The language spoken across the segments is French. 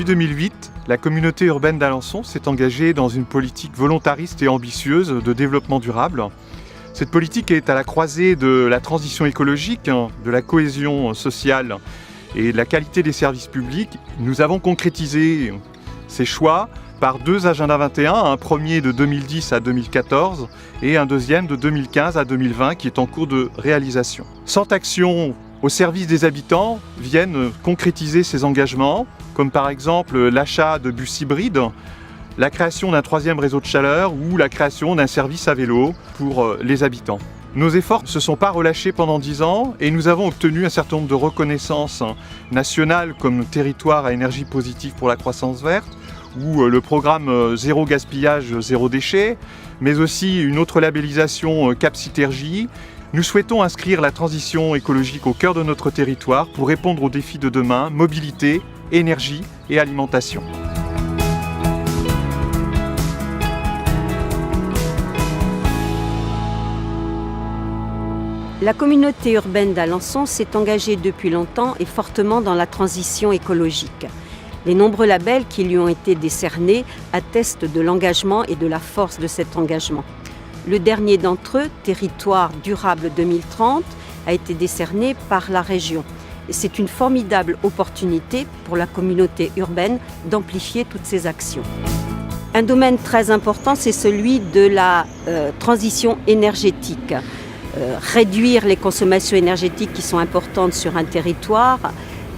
Depuis 2008, la communauté urbaine d'Alençon s'est engagée dans une politique volontariste et ambitieuse de développement durable. Cette politique est à la croisée de la transition écologique, de la cohésion sociale et de la qualité des services publics. Nous avons concrétisé ces choix par 2 agendas 21, un premier de 2010 à 2014 et un deuxième de 2015 à 2020 qui est en cours de réalisation. 100 actions au service des habitants viennent concrétiser ces engagements, comme par exemple l'achat de bus hybrides, la création d'un 3e réseau de chaleur ou la création d'un service à vélo pour les habitants. Nos efforts ne se sont pas relâchés pendant 10 ans et nous avons obtenu un certain nombre de reconnaissances nationales comme territoire à énergie positive pour la croissance verte ou le programme Zéro gaspillage, zéro déchet, mais aussi une autre labellisation Cap Citergie. Nous souhaitons inscrire la transition écologique au cœur de notre territoire pour répondre aux défis de demain, mobilité, énergie et alimentation. La communauté urbaine d'Alençon s'est engagée depuis longtemps et fortement dans la transition écologique. Les nombreux labels qui lui ont été décernés attestent de l'engagement et de la force de cet engagement. Le dernier d'entre eux, Territoire durable 2030, a été décerné par la région. Et c'est une formidable opportunité pour la communauté urbaine d'amplifier toutes ces actions. Un domaine très important, c'est celui de la transition énergétique. Réduire les consommations énergétiques qui sont importantes sur un territoire,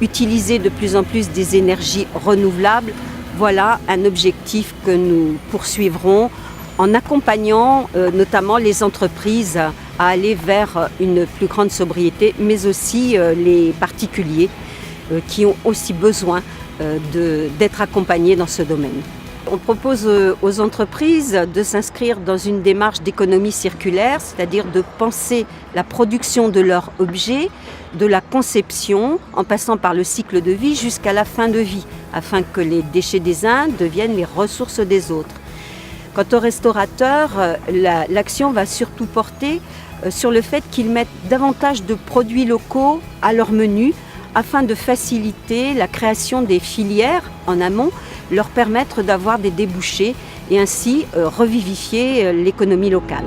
utiliser de plus en plus des énergies renouvelables, voilà un objectif que nous poursuivrons en accompagnant notamment les entreprises à aller vers une plus grande sobriété, mais aussi les particuliers qui ont aussi besoin d'être accompagnés dans ce domaine. On propose aux entreprises de s'inscrire dans une démarche d'économie circulaire, c'est-à-dire de penser la production de leurs objets, de la conception, en passant par le cycle de vie jusqu'à la fin de vie, afin que les déchets des uns deviennent les ressources des autres. Quant aux restaurateurs, l'action va surtout porter sur le fait qu'ils mettent davantage de produits locaux à leur menu afin de faciliter la création des filières en amont, leur permettre d'avoir des débouchés et ainsi revivifier l'économie locale.